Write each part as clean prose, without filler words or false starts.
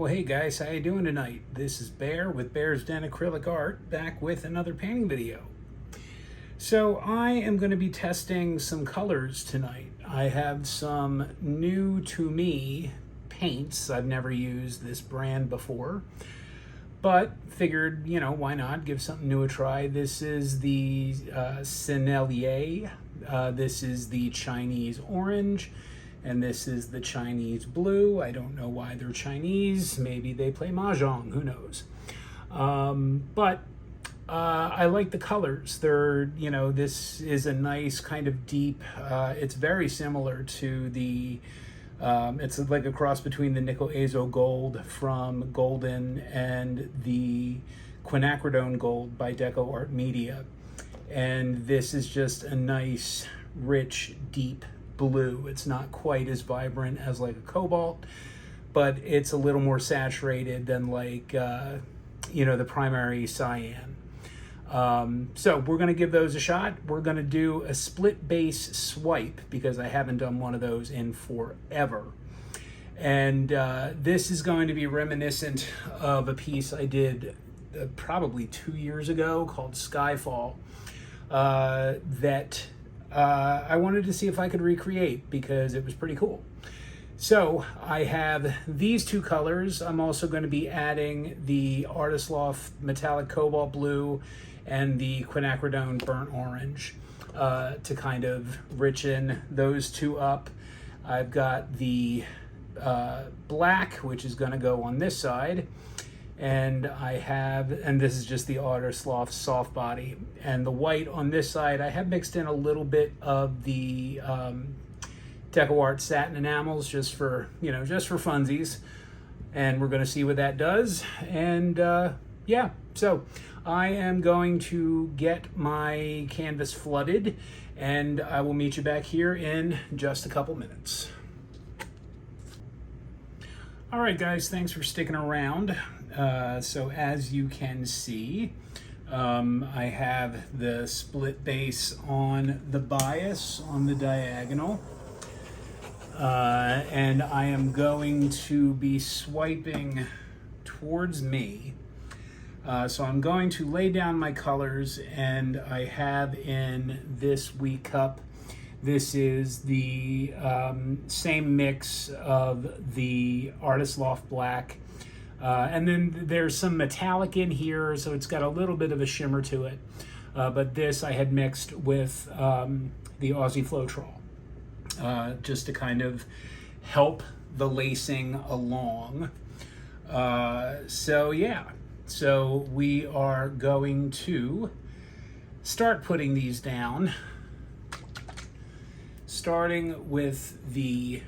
Well, hey guys, how you doing tonight? This is Bear with Bear's Den Acrylic Art, back with another painting video. So I am going to be testing some colors tonight. I have some new to me paints. I've never used this brand before, but figured, why not give something new a try. This is the Sennelier. This is the Chinese orange. And this is the Chinese blue. I don't know why they're Chinese. Maybe they play mahjong, who knows? But I like the colors. This is a nice kind of deep, it's very similar to the, it's like a cross between the nickel azo gold from Golden and the Quinacridone gold by Deco Art Media. And this is just a nice, rich, deep blue. It's not quite as vibrant as like a Cobalt, but it's a little more saturated than like, the primary cyan. So we're going to give those a shot. We're going to do a split base swipe because I haven't done one of those in forever. And this is going to be reminiscent of a piece I did probably 2 years ago called Skyfall that I wanted to see if I could recreate because it was pretty cool. So I have these two colors. I'm also going to be adding the Artist Loft Metallic Cobalt Blue and the Quinacridone Burnt Orange to kind of richen those two up. I've got the black, which is going to go on this side. And this is just the Artist Loft Soft Body. And the white on this side, I have mixed in a little bit of the Deco Art Satin enamels just for funsies. And we're gonna see what that does. And yeah, so I am going to get my canvas flooded and I will meet you back here in just a couple minutes. All right, guys, thanks for sticking around. So as you can see, I have the split base on the bias on the diagonal. And I am going to be swiping towards me. So I'm going to lay down my colors, and I have in this wee cup, this is the same mix of the Artist Loft Black. And then there's some metallic in here, so it's got a little bit of a shimmer to it. But this I had mixed with the Aussie Floetrol, just to kind of help the lacing along. So yeah, so we are going to start putting these down, starting with the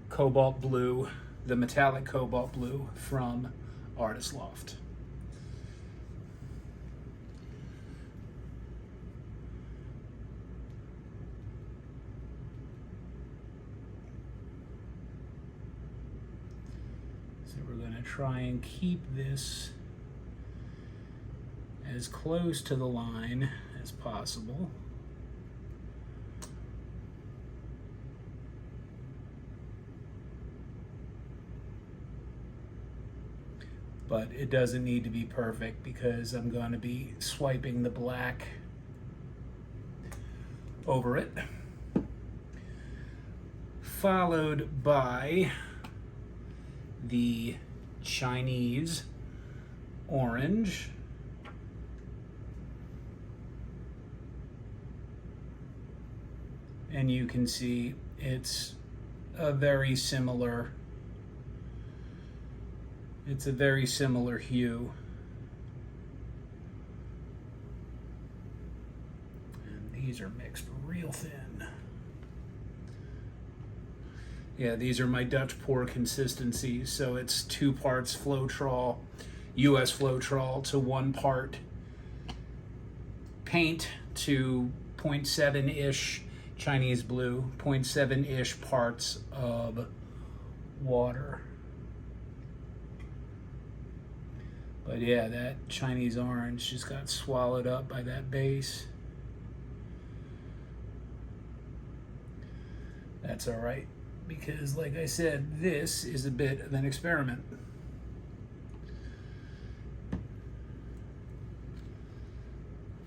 Cobalt Blue, the metallic Cobalt Blue from Artist Loft. So we're going to try and keep this as close to the line as possible. But it doesn't need to be perfect because I'm going to be swiping the black over it, followed by the Chinese orange, and you can see it's a very similar hue. And these are mixed real thin. Yeah, these are my Dutch pour consistencies. So it's 2 parts Floetrol, US Floetrol to 1 part paint to 0.7-ish Chinese blue, 0.7-ish parts of water. But yeah, that Chinese orange just got swallowed up by that base. That's all right. because, like I said, this is a bit of an experiment.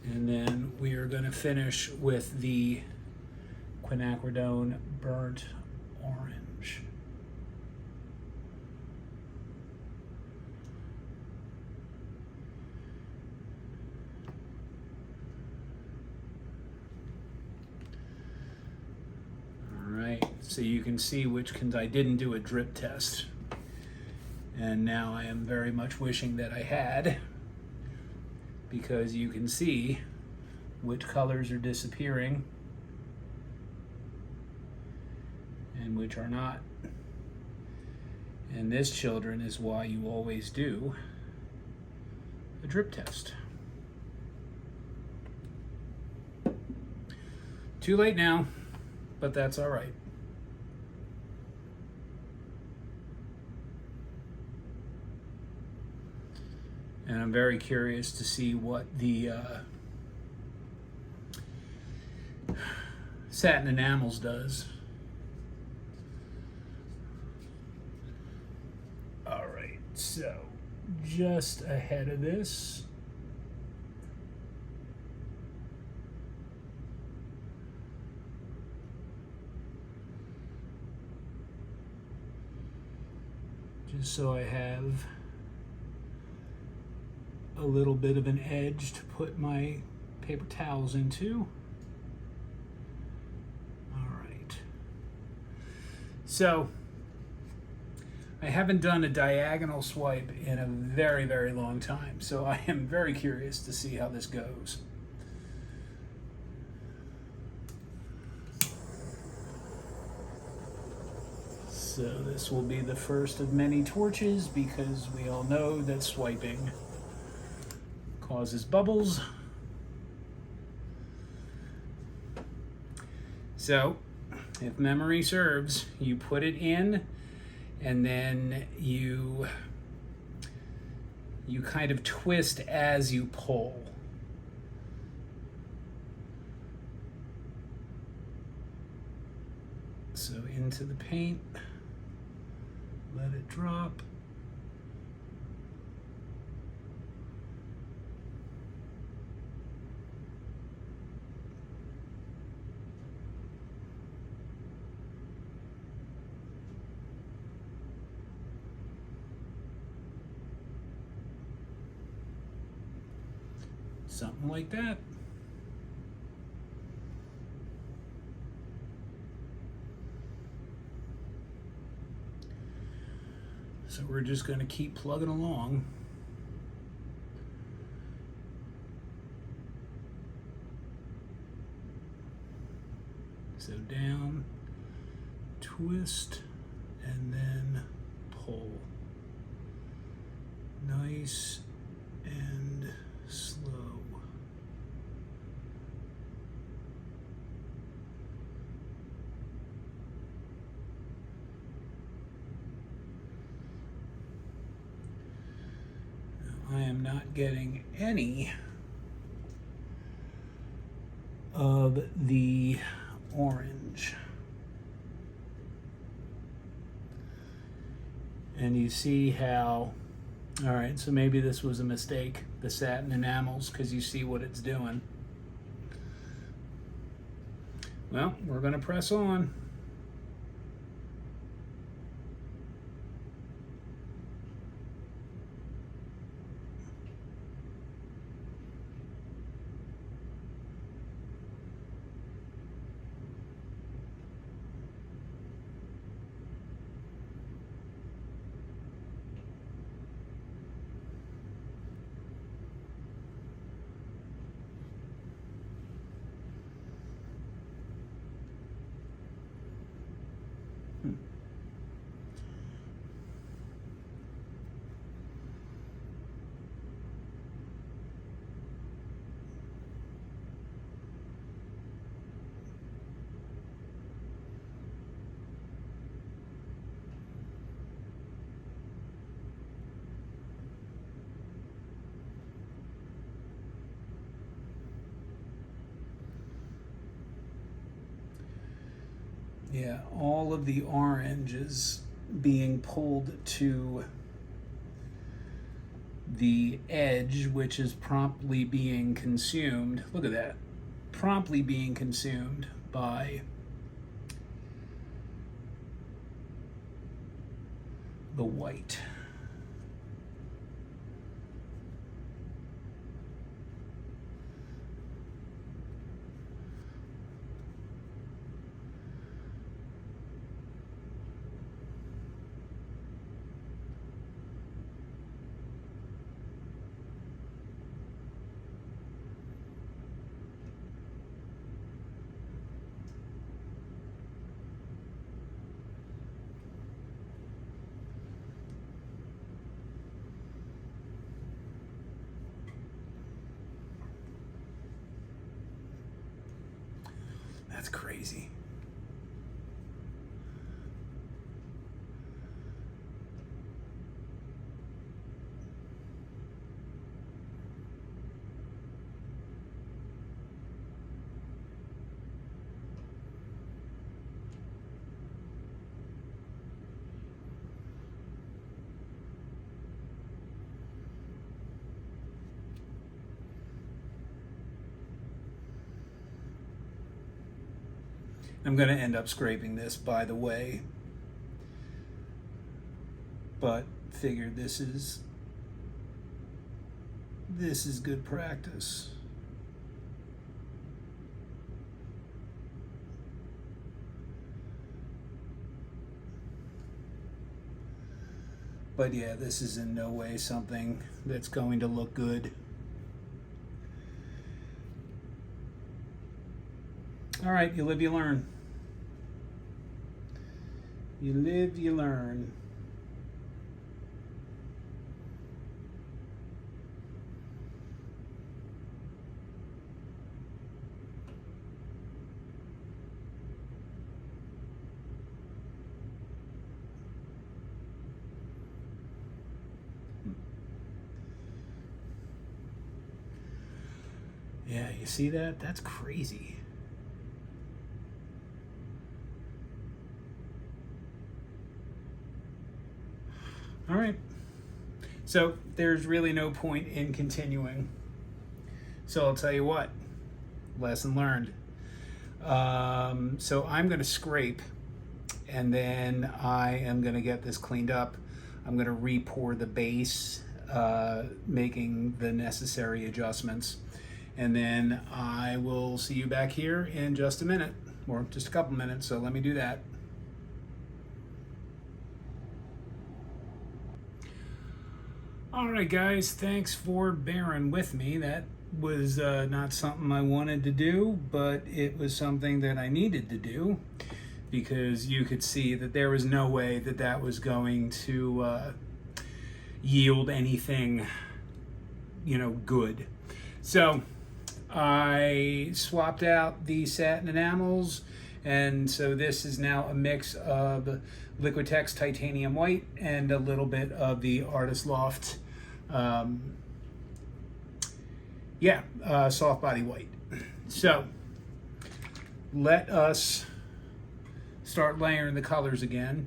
And then we are going to finish with the Quinacridone Burnt Orange. So you can see which I didn't do a drip test, and now I am very much wishing that I had, because you can see which colors are disappearing and which are not. And this, children, is why you always do a drip test. Too late now, but that's all right. And I'm very curious to see what the satin enamels does. All right, so just ahead of this, just so I have a little bit of an edge to put my paper towels into. All right. So I haven't done a diagonal swipe in a very, very long time, so I am very curious to see how this goes. So this will be the first of many torches, because we all know that swiping causes bubbles. So, if memory serves, you put it in, and then you kind of twist as you pull. So into the paint, let it drop. Something like that. So we're just going to keep plugging along. So down, twist, and then pull. Nice and slow. Now, I am not getting any of the orange. And you see how, all right, so maybe this was a mistake, the satin enamels, because you see what it's doing. Well, we're going to press on. Yeah, all of the orange is being pulled to the edge, which is promptly being consumed. Look at that. Promptly being consumed by the white. That's crazy. I'm going to end up scraping this, by the way, but figured this is good practice. But yeah, this is in no way something that's going to look good. All right, you live, you learn. You live, you learn. Yeah, you see that? That's crazy. All right. So there's really no point in continuing. So I'll tell you what, lesson learned. So I'm going to scrape, and then I am going to get this cleaned up. I'm going to re-pour the base, making the necessary adjustments. And then I will see you back here in just a minute, or just a couple minutes, so let me do that. All right, guys, thanks for bearing with me. That was not something I wanted to do, but it was something that I needed to do, because you could see that there was no way that that was going to yield anything, good. So I swapped out the satin enamels, and so this is now a mix of Liquitex titanium white and a little bit of the Artist Loft soft body white. So let us start layering the colors again.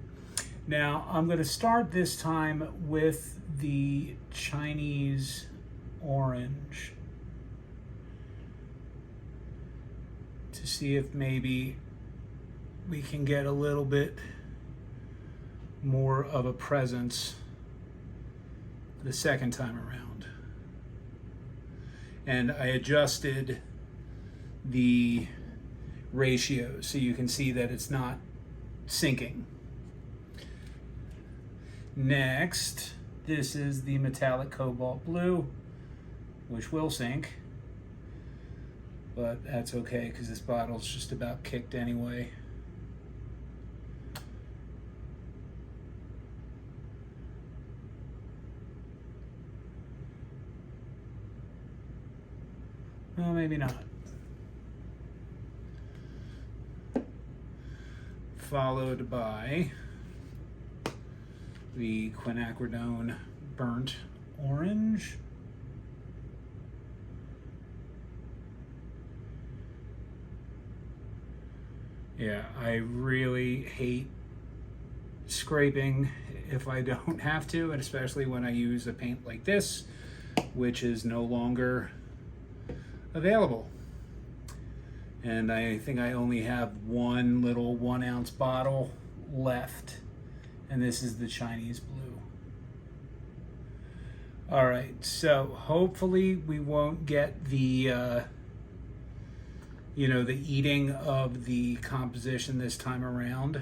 Now I'm going to start this time with the Chinese orange to see if maybe we can get a little bit more of a presence the second time around. And I adjusted the ratio so you can see that it's not sinking. Next, this is the metallic cobalt blue, which will sink, but that's okay because this bottle's just about kicked anyway. Well, maybe not. Followed by the Quinacridone burnt orange. Yeah, I really hate scraping if I don't have to, and especially when I use a paint like this, which is no longer available. And I think I only have one little 1 ounce bottle left, and this is the Chinese blue. All right, so hopefully we won't get the the eating of the composition this time around.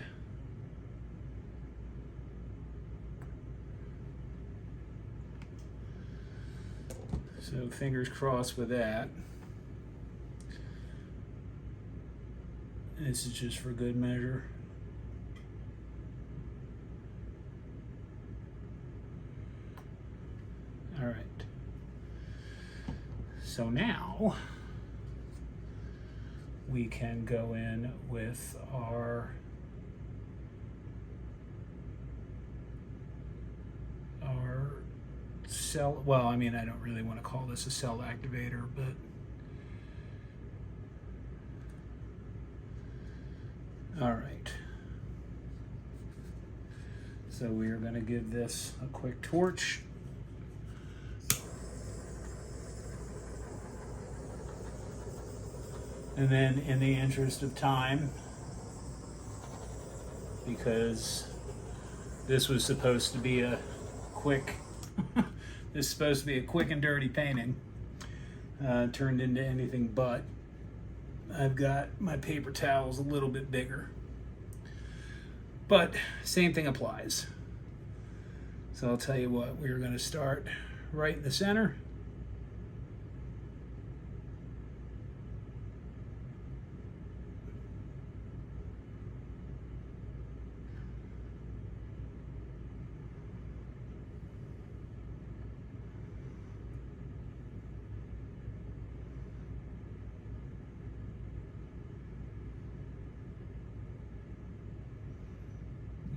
So fingers crossed with that. This is just for good measure. All right. So now we can go in with our cell. Well, I mean, I don't really want to call this a cell activator, but all right. So we are going to give this a quick torch. And then, in the interest of time, because this was supposed to be a quick, this is supposed to be a quick and dirty painting, turned into anything but. I've got my paper towels a little bit bigger, but same thing applies. So I'll tell you what, we're going to start right in the center.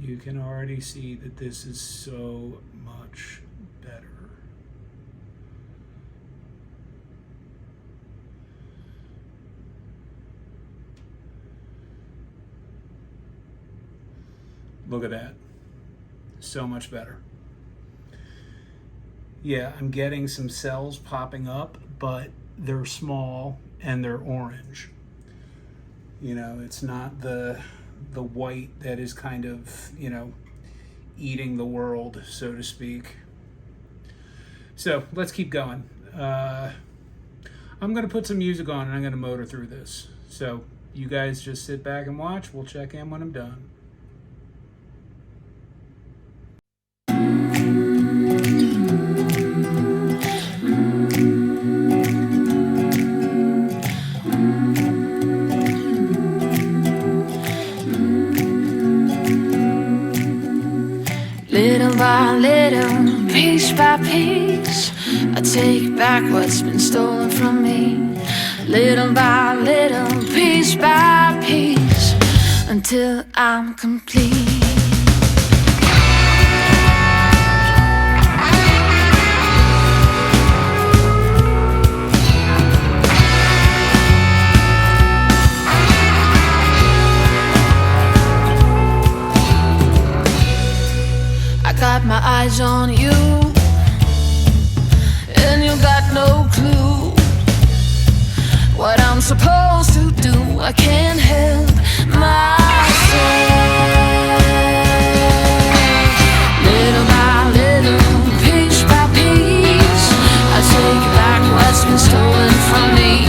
You can already see that this is so much better. Look at that. So much better. Yeah, I'm getting some cells popping up, but they're small and they're orange. You know, it's not the white that is kind of, eating the world, so to speak. So let's keep going. I'm going to put some music on and I'm going to motor through this. So you guys just sit back and watch. We'll check in when I'm done. Little by little, piece by piece, I take back what's been stolen from me. Little by little, piece by piece, until I'm complete. Got my eyes on you, and you got no clue what I'm supposed to do. I can't help myself. Little by little, piece by piece, I take back what's been stolen from me.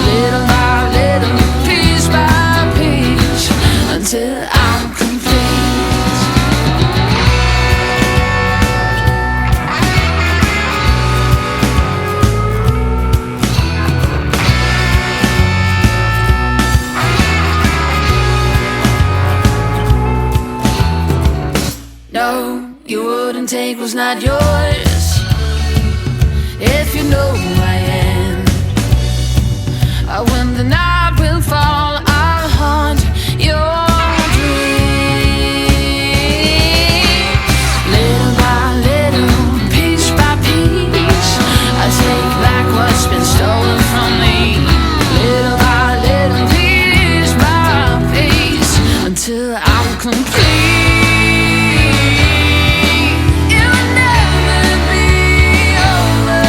Little by little, piece by piece, until I'm complete. No, you wouldn't take what's not yours, if you know who I am. When the night will fall, I'll haunt your dreams. Little by little, piece by piece, I take back what's been stolen from me. Little by little, piece by piece, until I'm complete. It will never be over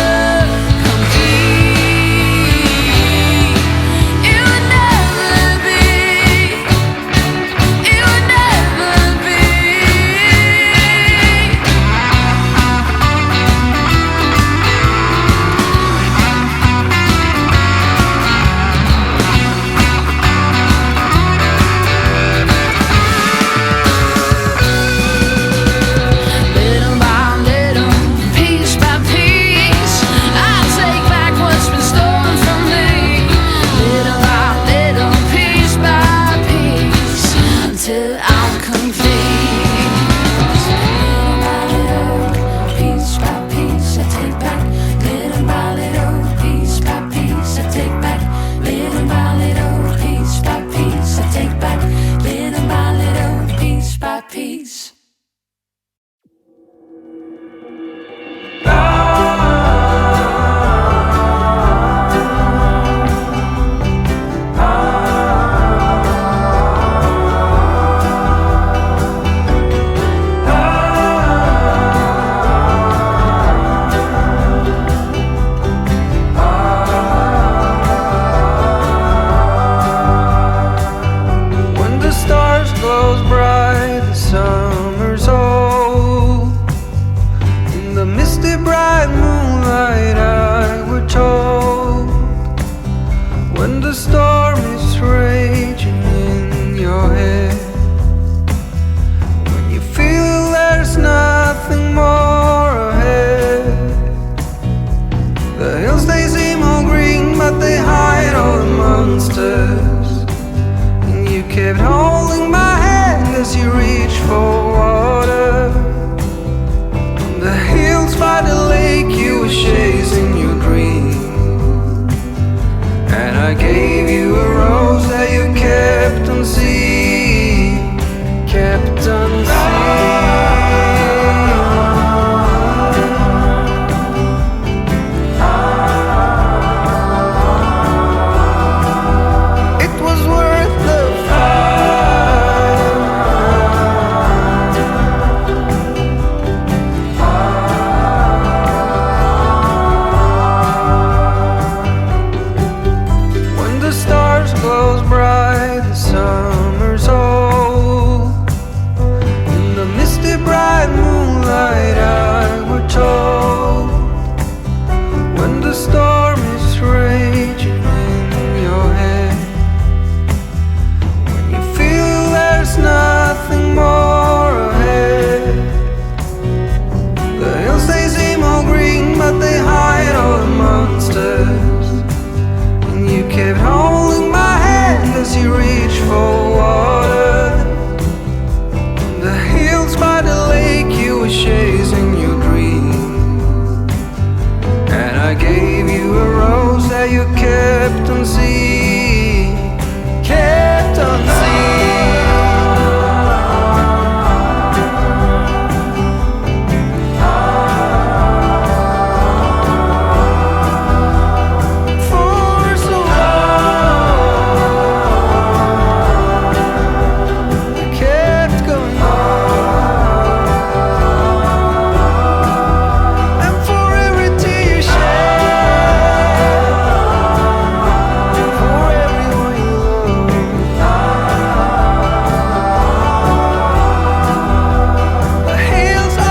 complete. It will never be. It will never be. Little by little, piece by piece, I take back what's been stolen from me. Little by little, piece by piece, until I'm complete. Little by little, piece by piece, I take back. Little by little, piece by piece, I take back. Little by little, piece by piece, I take back. Little by little, piece by piece. When the stars glows bright, the summer's old. In the misty bright moonlight I were told. When the storm is raging in your head, when you feel there's nothing more ahead, the hills they seem all green but they hide all the monsters. And you kept holding my hand as you reached for water. On the hills by the lake you were chasing your dream, and I gave you a rose that you kept on seeing, kept on seeing. It was worth the fight. When the stars glows bright, the summer's old. In the misty bright moonlight I were told. When the storm is raging in your head, when you feel there's nothing more ahead, the hills they seem all green but they hide all the monsters. And you kept holding my hand as you reached for water. On the hills by the lake you were chasing your dream, and I gave you a rose that you kept on seeing, kept on seeing. For so long, I kept going on. And for every tear you shed, for everyone you love, the hills are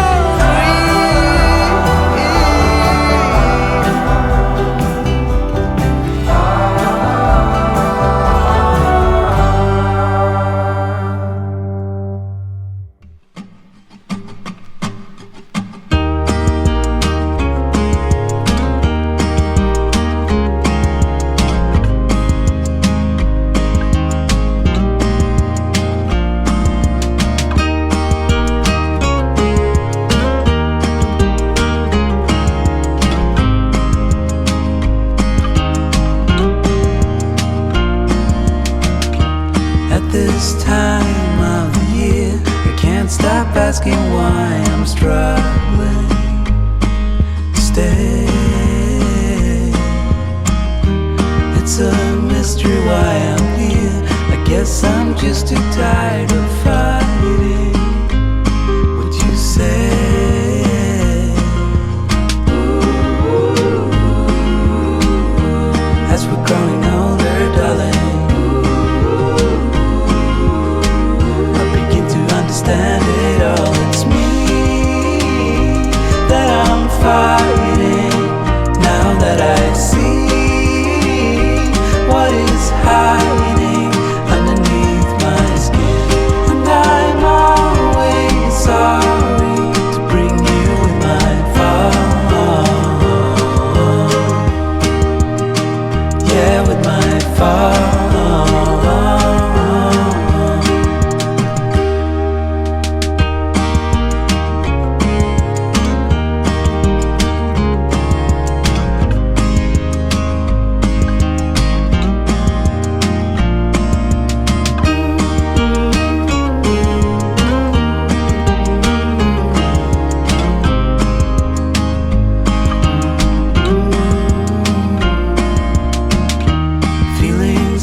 at this time of the year, I can't stop asking why I'm struggling to stay. It's a mystery why I'm here. I guess guess I'm just too tired of fighting what you say. As we're growing older, darling, I begin to understand it all. It's me that I'm fighting now that I see what is hiding underneath my skin. And I'm always sorry to bring you in my fall. Yeah, with my fall.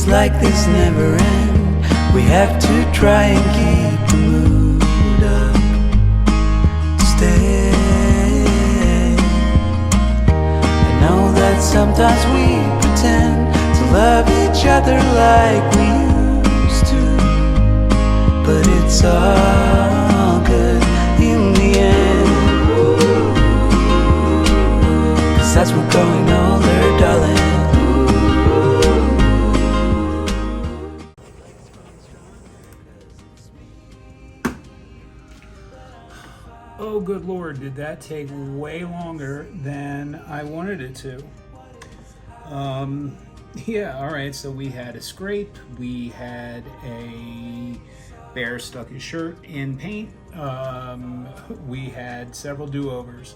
Like this never end. We have to try and keep the mood up to stay. I know that sometimes we pretend to love each other like we used to, but it's all good in the end. 'Cause as we're growing older, darling, Oh, good Lord, did that take way longer than I wanted it to. Yeah, all right, so we had a scrape, we had a bear stuck his shirt in paint, we had several do-overs.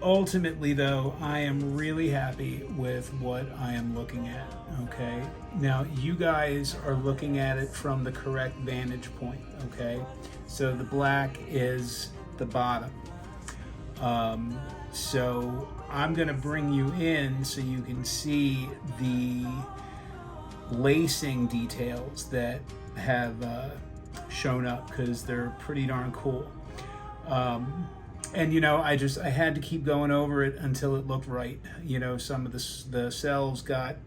Ultimately, though, I am really happy with what I am looking at, okay? Now, you guys are looking at it from the correct vantage point, okay? So the black is the bottom. So I'm gonna bring you in so you can see the lacing details that have shown up, because they're pretty darn cool. And you know, I had to keep going over it until it looked right. You know, some of the cells got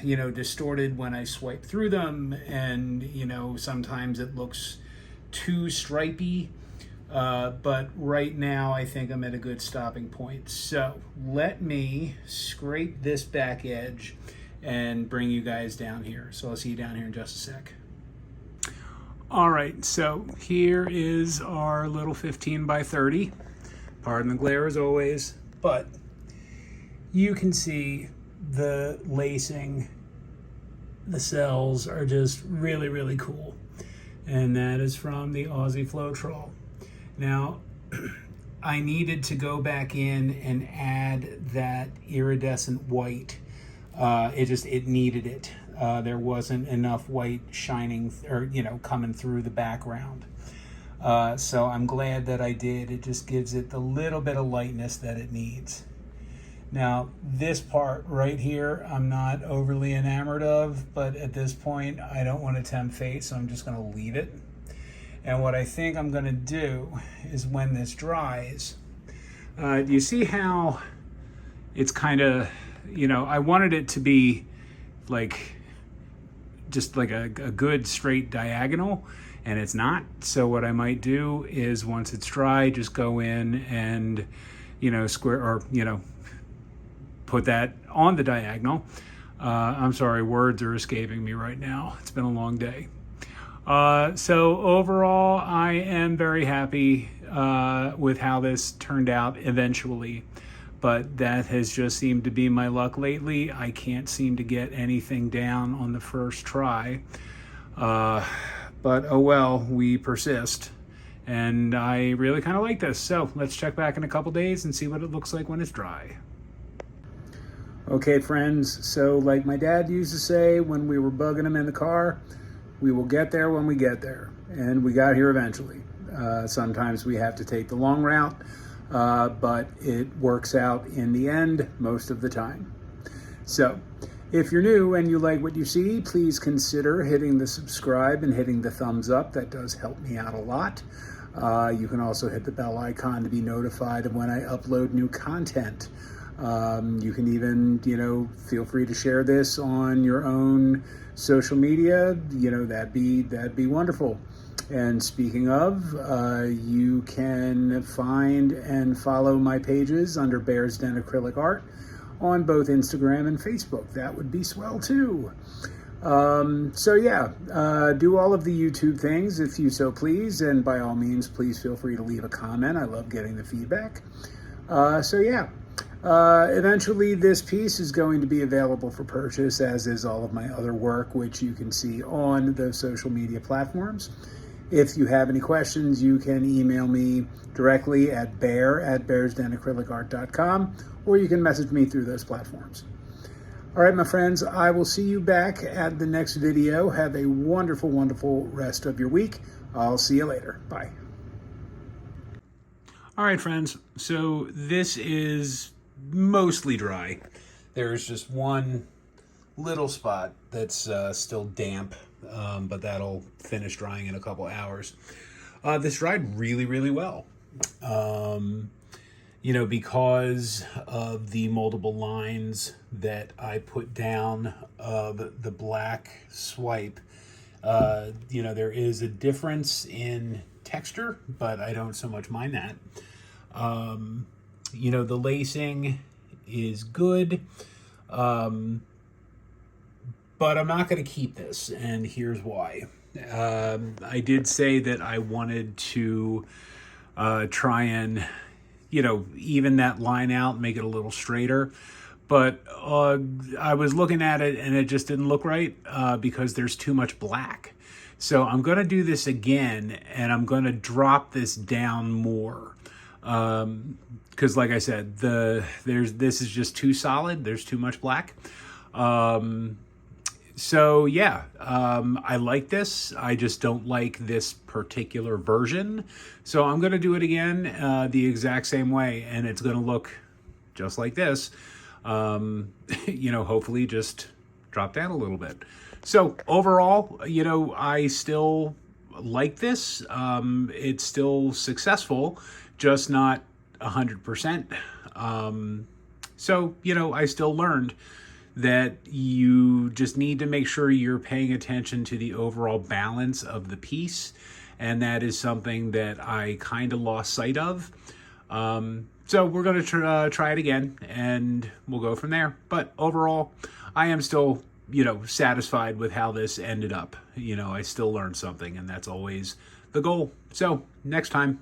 you know, distorted when I swipe through them, and you know, sometimes it looks too stripy, but right now I think I'm at a good stopping point. So let me scrape this back edge and bring you guys down here. So I'll see you down here in just a sec. All right, so here is our little 15 by 30. Pardon the glare as always, but you can see the lacing, the cells are just really, really cool. And that is from the Aussie Floetrol. Now, I needed to go back in and add that iridescent white. It needed it. There wasn't enough white shining or, you know, coming through the background. So I'm glad that I did. It just gives it the little bit of lightness that it needs. Now, this part right here, I'm not overly enamored of, but at this point, I don't want to tempt fate, so I'm just going to leave it. And what I think I'm going to do is when this dries, do you see how it's kind of, you know, I wanted it to be like, just like a good straight diagonal, and it's not. So what I might do is once it's dry, just go in and, you know, square, or, you know, put that on the diagonal. I'm sorry, words are escaping me right now. It's been a long day. So overall, I am very happy with how this turned out eventually, but that has just seemed to be my luck lately. I can't seem to get anything down on the first try, but oh well, we persist. And I really kind of like this. So let's check back in a couple days and see what it looks like when it's dry. Okay, friends, so like my dad used to say when we were bugging him in the car, we will get there when we get there. And we got here eventually. Sometimes we have to take the long route, but it works out in the end most of the time. So If you're new and you like what you see, please consider hitting the subscribe and hitting the thumbs up. That does help me out a lot. You can also hit the bell icon to be notified of when I upload new content. You can even, feel free to share this on your own social media. That'd be wonderful. And speaking of, you can find and follow my pages under Bear's Den Acrylic Art on both Instagram and Facebook. That would be swell too. So yeah, do all of the YouTube things if you so please, and by all means, please feel free to leave a comment. I love getting the feedback. Eventually this piece is going to be available for purchase, as is all of my other work, which you can see on those social media platforms. If you have any questions, you can email me directly at bear@bearsdenacrylicart.com, or you can message me through those platforms. All right, my friends, I will see you back at the next video. Have a wonderful, wonderful rest of your week. I'll see you later. Bye. All right, friends, so this is mostly dry. There's just one little spot that's still damp, but that'll finish drying in a couple hours. This dried really, really well. Because of the multiple lines that I put down of the black swipe, there is a difference in texture, but I don't so much mind that. The lacing is good, but I'm not going to keep this, and here's why. I did say that I wanted to try and, even that line out, make it a little straighter, but I was looking at it and it just didn't look right because there's too much black. So I'm going to do this again, and I'm going to drop this down more. Because like I said, this is just too solid. There's too much black. So yeah, I like this. I just don't like this particular version. So I'm going to do it again the exact same way, and it's going to look just like this. Hopefully just drop down a little bit. So overall, I still like this. It's still successful, just not 100%. I still learned that you just need to make sure you're paying attention to the overall balance of the piece. And that is something that I kind of lost sight of. So we're going to try it again, and we'll go from there. But overall, I am still, satisfied with how this ended up. I still learned something, and that's always the goal. So next time.